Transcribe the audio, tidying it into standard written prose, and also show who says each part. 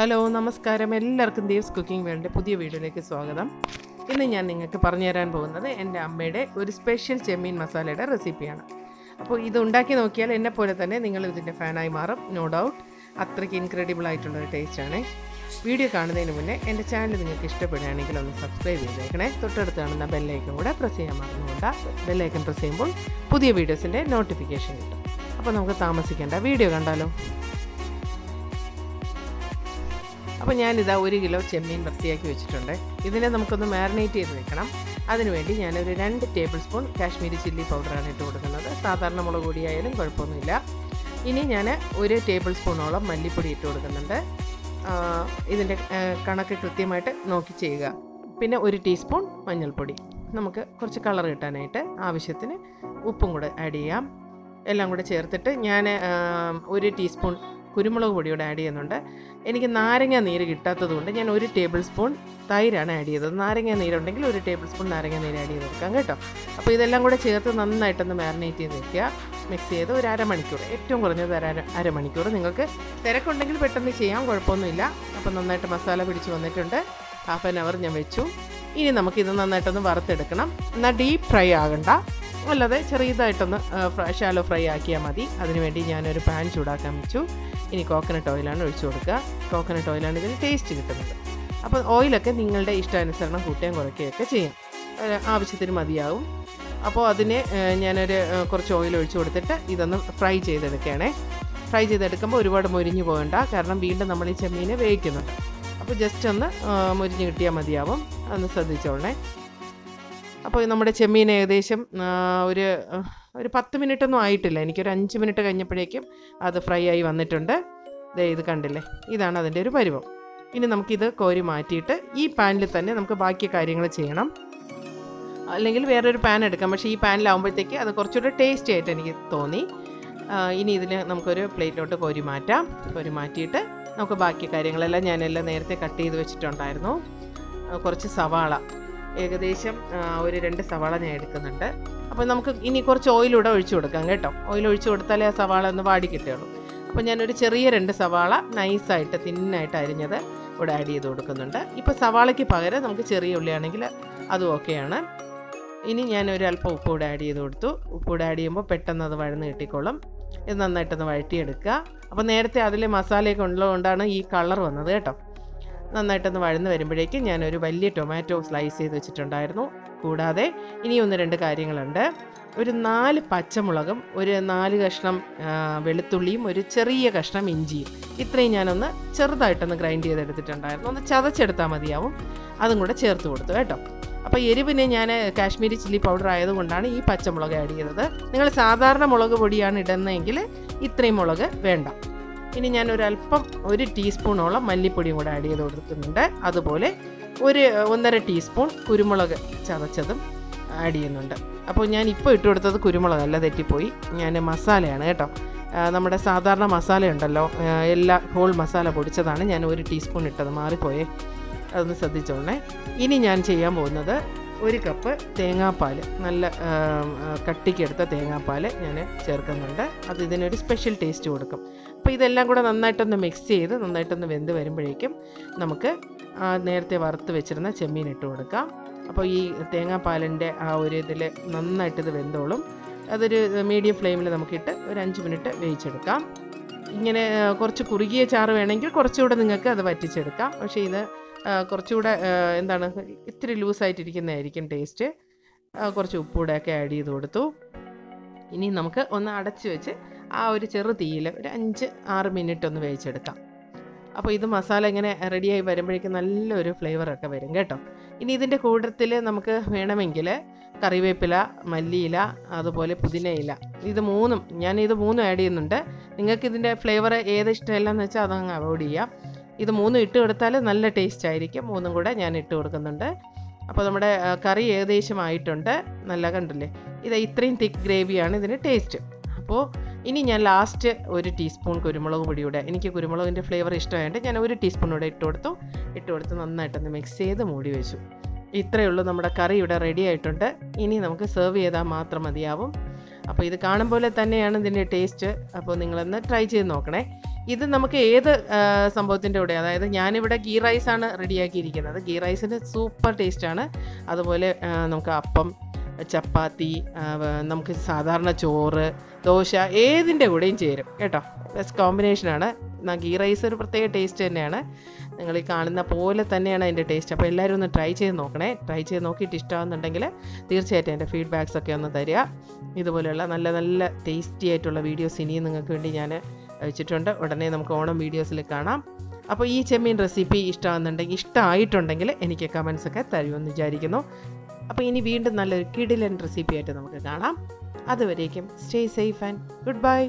Speaker 1: Hello നമസ്കാരം, എല്ലാവർക്കും Dev's cooking വേൾഡിൻ്റെ പുതിയ വീഡിയോയിലേക്ക് സ്വാഗതം. ഇന്ന് ഞാൻ നിങ്ങൾക്ക് പറഞ്ഞു തരാൻ പോകുന്നത് എൻ്റെ അമ്മയുടെ ഒരു സ്പെഷ്യൽ ചെമ്മീൻ മസാലയുടെ റെസിപ്പിയാണ്. അപ്പോൾ ഇത് ഉണ്ടാക്കി നോക്കിയാൽ എന്നെപ്പോലെ തന്നെ നിങ്ങൾ ഇതിൻ്റെ ഫാനായി മാറും, നോ ഡൗട്ട്. അത്രയ്ക്ക് ഇൻക്രെഡിബിൾ ആയിട്ടുള്ളൊരു ടേസ്റ്റാണ്. വീഡിയോ കാണുന്നതിന് മുന്നേ എൻ്റെ ചാനൽ നിങ്ങൾക്ക് ഇഷ്ടപ്പെടുകയാണെങ്കിൽ ഒന്ന് സബ്സ്ക്രൈബ് ചെയ്തേക്കണേ. തൊട്ടടുത്ത് കാണുന്ന ബെല്ലൈക്കൺ കൂടെ പ്രസ് ചെയ്യാൻ മറന്നുകൊണ്ട് ബെല്ലൈക്കൺ പ്രസ് ചെയ്യുമ്പോൾ പുതിയ വീഡിയോസിൻ്റെ നോട്ടിഫിക്കേഷൻ കിട്ടും. അപ്പോൾ നമുക്ക് താമസിക്കേണ്ട വീഡിയോ കണ്ടാലോ. അപ്പോൾ ഞാനിതാ 1 കിലോ ചെമ്മീൻ വൃത്തിയാക്കി വെച്ചിട്ടുണ്ട്. ഇതിനെ നമുക്കൊന്ന് മാരിനേറ്റ് ചെയ്ത് വെക്കണം. അതിനുവേണ്ടി ഞാനൊരു 2 ടേബിൾ സ്പൂൺ കാശ്മീരി ചില്ലി പൗഡറാണ് ഇട്ട് കൊടുക്കുന്നത്. സാധാരണ മുളക് പൊടിയായാലും കുഴപ്പമൊന്നുമില്ല. ഇനി ഞാൻ 1 ടേബിൾ സ്പൂണോളം മല്ലിപ്പൊടി ഇട്ട് കൊടുക്കുന്നുണ്ട്. ഇതിൻ്റെ കണക്ക് കൃത്യമായിട്ട് നോക്കി ചെയ്യുക. പിന്നെ 1 ടീസ്പൂൺ മഞ്ഞൾപ്പൊടി, നമുക്ക് കുറച്ച് കളർ കിട്ടാനായിട്ട് ആവശ്യത്തിന് ഉപ്പും കൂടെ ആഡ് ചെയ്യാം. എല്ലാം കൂടെ ചേർത്തിട്ട് ഞാൻ 1 ടീസ്പൂൺ കുരുമുളക് പൊടിയോടെ ആഡ് ചെയ്യുന്നുണ്ട്. എനിക്ക് നാരങ്ങ നീര് കിട്ടാത്തതുകൊണ്ട് ഞാൻ 1 ടേബിൾ സ്പൂൺ തൈരാണ് ആഡ് ചെയ്തത്. നാരങ്ങ നീരുണ്ടെങ്കിൽ 1 ടേബിൾ സ്പൂൺ നാരങ്ങ നീര് ആഡ് ചെയ്ത് കൊടുക്കാം കേട്ടോ. അപ്പോൾ ഇതെല്ലാം കൂടെ ചേർത്ത് നന്നായിട്ടൊന്ന് മാരിനേറ്റ് ചെയ്ത് വെക്കുക. മിക്സ് ചെയ്ത് ഒരു അരമണിക്കൂർ, ഏറ്റവും കുറഞ്ഞത് അരമണിക്കൂർ. നിങ്ങൾക്ക് തിരക്കുണ്ടെങ്കിൽ പെട്ടെന്ന് ചെയ്യാം, കുഴപ്പമൊന്നുമില്ല. അപ്പോൾ നന്നായിട്ട് മസാല പിടിച്ച് വന്നിട്ടുണ്ട്. ഹാഫ് ആൻ അവർ ഞാൻ വെച്ചു. ഇനി നമുക്കിത് നന്നായിട്ടൊന്ന് വറുത്തെടുക്കണം. എന്നാൽ ഡീപ്പ് ഫ്രൈ ആകണ്ട, അല്ലാതെ ചെറിയതായിട്ടൊന്ന് ഷാലോ ഫ്രൈ ആക്കിയാൽ മതി. അതിനുവേണ്ടി ഞാനൊരു പാൻ ചൂടാക്കാൻ വെച്ചു. ഇനി കോക്കനട്ട് ഓയിലാണ് ഒഴിച്ചു കൊടുക്കുക. കോക്കനട്ട് ഓയിലാണ് ഇതിന് ടേസ്റ്റ് കിട്ടുന്നത്. അപ്പോൾ ഓയിലൊക്കെ നിങ്ങളുടെ ഇഷ്ടാനുസരണം കൂട്ടുകയും കുറയ്ക്കുകയൊക്കെ ചെയ്യാം, ആവശ്യത്തിന് മതിയാവും. അപ്പോൾ അതിന് ഞാനൊരു കുറച്ച് ഓയിൽ ഒഴിച്ചു കൊടുത്തിട്ട് ഇതൊന്ന് ഫ്രൈ ചെയ്തെടുക്കുകയാണേ. ഫ്രൈ ചെയ്തെടുക്കുമ്പോൾ ഒരുപാട് മൊരിഞ്ഞു പോകണ്ട, കാരണം വീണ്ടും നമ്മൾ ഈ ചെമ്മീനെ വേവിക്കുന്നുണ്ട്. അപ്പോൾ ജസ്റ്റ് ഒന്ന് മൊരിഞ്ഞ് കിട്ടിയാൽ മതിയാവും, ഒന്ന് ശ്രദ്ധിച്ചോളണേ. അപ്പോൾ നമ്മുടെ ചെമ്മീൻ ഏകദേശം ഒരു 10 മിനിറ്റൊന്നും ആയിട്ടില്ല. എനിക്കൊരു 5 മിനിറ്റ് കഴിഞ്ഞപ്പോഴേക്കും അത് ഫ്രൈ ആയി വന്നിട്ടുണ്ട്. ഇത് കണ്ടില്ലേ, ഇതാണ് അതിൻ്റെ ഒരു പരുവം. ഇനി നമുക്കിത് കോരി മാറ്റിയിട്ട് ഈ പാനിൽ തന്നെ നമുക്ക് ബാക്കി കാര്യങ്ങൾ ചെയ്യണം. അല്ലെങ്കിൽ വേറൊരു പാൻ എടുക്കാം, പക്ഷേ ഈ പാനിലാവുമ്പോഴത്തേക്ക് അത് കുറച്ചുകൂടെ ടേസ്റ്റി ആയിട്ട് എനിക്ക് തോന്നി. ഇനി ഇതിൽ നമുക്കൊരു പ്ലേറ്റിലോട്ട് കോരി മാറ്റാം. കോരി മാറ്റിയിട്ട് നമുക്ക് ബാക്കി കാര്യങ്ങളെല്ലാം ഞാനെല്ലാം നേരത്തെ കട്ട് ചെയ്ത് വെച്ചിട്ടുണ്ടായിരുന്നു. കുറച്ച് സവാള, ഏകദേശം ഒരു 2 സവാള ഞാൻ എടുക്കുന്നുണ്ട്. അപ്പോൾ നമുക്ക് ഇനി കുറച്ച് ഓയിലൂടെ ഒഴിച്ചു കൊടുക്കാം കേട്ടോ. ഓയിൽ ഒഴിച്ചു കൊടുത്താലേ ആ സവാള ഒന്ന് വാടി കിട്ടുകയുള്ളൂ. അപ്പോൾ ഞാനൊരു ചെറിയ 2 സവാള നൈസായിട്ട് തിന്നായിട്ട് അരിഞ്ഞത് ഇവിടെ ആഡ് ചെയ്ത് കൊടുക്കുന്നുണ്ട്. ഇപ്പോൾ സവാളയ്ക്ക് പകരം നമുക്ക് ചെറിയ ഉള്ളിയാണെങ്കിൽ അതും ഓക്കെയാണ്. ഇനി ഞാനൊരു അല്പം ഉപ്പ് കൂടെ ആഡ് ചെയ്ത് കൊടുത്തു. ഉപ്പ് കൂടെ ആഡ് ചെയ്യുമ്പോൾ പെട്ടെന്ന് അത് വഴന്ന് കിട്ടിക്കോളും. ഇത് നന്നായിട്ടൊന്ന് വഴറ്റിയെടുക്കുക. അപ്പോൾ നേരത്തെ അതിൽ മസാലയൊക്കെ ഉള്ളതുകൊണ്ടാണ് ഈ കളർ വന്നത് കേട്ടോ. നന്നായിട്ടൊന്ന് വഴന്ന് വരുമ്പോഴേക്കും ഞാനൊരു വലിയ ടൊമാറ്റോ സ്ലൈസ് ചെയ്ത് വെച്ചിട്ടുണ്ടായിരുന്നു. കൂടാതെ ഇനി 1-2 കാര്യങ്ങളുണ്ട്. ഒരു 4 പച്ചമുളകും, ഒരു 4 കഷ്ണം വെളുത്തുള്ളിയും, ഒരു ചെറിയ കഷ്ണം ഇഞ്ചിയും, ഇത്രയും ഞാനൊന്ന് ചെറുതായിട്ടൊന്ന് ഗ്രൈൻഡ് ചെയ്തെടുത്തിട്ടുണ്ടായിരുന്നു. ഒന്ന് ചതച്ചെടുത്താൽ മതിയാവും. അതും കൂടെ ചേർത്ത് കൊടുത്തു കേട്ടോ. അപ്പോൾ എരിവിന് ഞാൻ കാശ്മീരി ചില്ലി പൗഡർ ആയതുകൊണ്ടാണ് ഈ പച്ചമുളക് ആഡ് ചെയ്തത്. നിങ്ങൾ സാധാരണ മുളക് പൊടിയാണ് ഇടുന്നതെങ്കിൽ ഇത്രയും മുളക് വേണ്ട. ഇനി ഞാൻ ഒരല്പം 1 ടീസ്പൂണോളം മല്ലിപ്പൊടിയും കൂടെ ആഡ് ചെയ്ത് കൊടുക്കുന്നുണ്ട്. അതുപോലെ 1.5 ടീസ്പൂൺ കുരുമുളക് ചതച്ചതും ആഡ് ചെയ്യുന്നുണ്ട്. അപ്പോൾ ഞാൻ ഇപ്പോൾ ഇട്ട് കൊടുത്തത് കുരുമുളകല്ല, തെറ്റിപ്പോയി. ഞാൻ മസാലയാണ് കേട്ടോ, നമ്മുടെ സാധാരണ മസാല ഉണ്ടല്ലോ, എല്ലാ ഹോൾ മസാല പൊടിച്ചതാണ് ഞാൻ 1 ടീസ്പൂൺ ഇട്ടത്, മാറിപ്പോയേ, അതൊന്ന് ശ്രദ്ധിച്ചോളണേ. ഇനി ഞാൻ ചെയ്യാൻ പോകുന്നത് 1 കപ്പ് തേങ്ങാപ്പാൽ, നല്ല കട്ടിക്കെടുത്ത തേങ്ങാപ്പാൽ ഞാൻ ചേർക്കുന്നുണ്ട്. അത് ഇതിനൊരു സ്പെഷ്യൽ ടേസ്റ്റ് കൊടുക്കും. അപ്പോൾ ഇതെല്ലാം കൂടെ നന്നായിട്ടൊന്ന് മിക്സ് ചെയ്ത് നന്നായിട്ടൊന്ന് വെന്ത് വരുമ്പോഴേക്കും നമുക്ക് നേരത്തെ വറുത്ത് വെച്ചിരുന്ന ചെമ്മീൻ ഇട്ട് കൊടുക്കാം. അപ്പോൾ ഈ തേങ്ങാപ്പാലിൻ്റെ ആ ഒരു ഇതിൽ നന്നായിട്ടിത് വെന്തോളും. അതൊരു മീഡിയം ഫ്ലെയിമിൽ നമുക്കിട്ട് ഒരു 5 മിനിറ്റ് വേവിച്ചെടുക്കാം. ഇങ്ങനെ കുറച്ച് കുറുകിയ ചാറ് വേണമെങ്കിൽ കുറച്ചുകൂടെ നിങ്ങൾക്ക് അത് വറ്റിച്ചെടുക്കാം. പക്ഷേ ഇത് കുറച്ചുകൂടെ എന്താണ്, ഇത്തിരി ലൂസായിട്ടിരിക്കുന്നതായിരിക്കും ടേസ്റ്റ്. കുറച്ച് ഉപ്പൂടെയൊക്കെ ആഡ് ചെയ്ത് കൊടുത്തു. ഇനി നമുക്ക് ഒന്ന് അടച്ച് വെച്ച് ആ ഒരു ചെറു തീയിൽ ഒരു 5-6 മിനിറ്റ് ഒന്ന് വേവിച്ചെടുക്കാം. അപ്പോൾ ഇത് മസാല ഇങ്ങനെ റെഡിയായി വരുമ്പോഴേക്കും നല്ലൊരു ഫ്ലേവറൊക്കെ വരും കേട്ടോ. ഇനി ഇതിൻ്റെ കൂട്ടത്തിൽ നമുക്ക് വേണമെങ്കിൽ കറിവേപ്പില, മല്ലിയില, അതുപോലെ പുതിനയില, ഇത് 3ഉം ഞാനിത് 3ഉം ആഡ് ചെയ്യുന്നുണ്ട്. നിങ്ങൾക്ക് ഇതിൻ്റെ ഫ്ലേവർ ഏത് ഇഷ്ടമില്ലെന്ന് വെച്ചാൽ അതങ്ങ് അവോയ്ഡ് ചെയ്യാം. ഇത് 3ഉം ഇട്ട് കൊടുത്താൽ നല്ല ടേസ്റ്റ് ആയിരിക്കും. 3ഉം കൂടെ ഞാൻ ഇട്ട് കൊടുക്കുന്നുണ്ട്. അപ്പോൾ നമ്മുടെ കറി ഏകദേശം ആയിട്ടുണ്ട്. നല്ല കണ്ടില്ലേ, ഇത് ഇത്രയും തിക്ക് ഗ്രേവിയാണ് ഇതിന് ടേസ്റ്റ്. അപ്പോൾ ഇനി ഞാൻ ലാസ്റ്റ് 1 ടീസ്പൂൺ കുരുമുളക് പൊടിയുടെ, എനിക്ക് കുരുമുളകിൻ്റെ ഫ്ലേവർ ഇഷ്ടമായതുകൊണ്ട് ഞാൻ 1 ടീസ്പൂൺ കൂടെ ഇട്ട് കൊടുത്ത് നന്നായിട്ടൊന്ന് മിക്സ് ചെയ്ത് മൂടി വെച്ചു. ഇത്രയേ ഉള്ളൂ, നമ്മുടെ കറി ഇവിടെ റെഡി ആയിട്ടുണ്ട്. ഇനി നമുക്ക് സെർവ് ചെയ്താൽ മാത്രം മതിയാവും. അപ്പോൾ ഇത് കാണും പോലെ തന്നെയാണ് ഇതിൻ്റെ ടേസ്റ്റ്. അപ്പോൾ നിങ്ങളൊന്ന് ട്രൈ ചെയ്ത് നോക്കണേ. ഇത് നമുക്ക് ഏത് സംഭവത്തിൻ്റെ കൂടെ, അതായത് ഞാനിവിടെ ഗീ റൈസാണ് റെഡിയാക്കിയിരിക്കുന്നത്. ഗീ റൈസിന് സൂപ്പർ ടേസ്റ്റാണ്. അതുപോലെ നമുക്ക് അപ്പം, ചപ്പാത്തി, നമുക്ക് സാധാരണ ചോറ്, ദോശ ഏതിൻ്റെ കൂടെയും ചേരും കേട്ടോ. ബെസ്റ്റ് കോമ്പിനേഷനാണ്. ഗീ റൈസ് ഒരു പ്രത്യേക ടേസ്റ്റ് തന്നെയാണ്. നിങ്ങൾ ഈ കാണുന്ന പോലെ തന്നെയാണ് അതിൻ്റെ ടേസ്റ്റ്. അപ്പോൾ എല്ലാവരും ഒന്ന് ട്രൈ ചെയ്ത് നോക്കണേ. ട്രൈ ചെയ്ത് നോക്കിയിട്ട് ഇഷ്ടമാകുന്നുണ്ടെങ്കിൽ തീർച്ചയായിട്ടും എൻ്റെ ഫീഡ്ബാക്സ് ഒക്കെ ഒന്ന് തരിക. ഇതുപോലെയുള്ള നല്ല നല്ല ടേസ്റ്റി ആയിട്ടുള്ള വീഡിയോസ് ഇനിയും നിങ്ങൾക്ക് വേണ്ടി ഞാൻ വെച്ചിട്ടുണ്ട്. ഉടനെ നമുക്ക് ഓണം വീഡിയോസിൽ കാണാം. അപ്പോൾ ഈ ചെമ്മീൻ റെസിപ്പി ഇഷ്ടമായിട്ടുണ്ടെങ്കിൽ എനിക്ക് കമൻസൊക്കെ തരുമെന്ന് വിചാരിക്കുന്നു. അപ്പോൾ ഇനി വീണ്ടും നല്ലൊരു കിടിലൻ റെസിപ്പി ആയിട്ട് നമുക്ക് കാണാം. അതുവരേക്കും stay safe and good bye.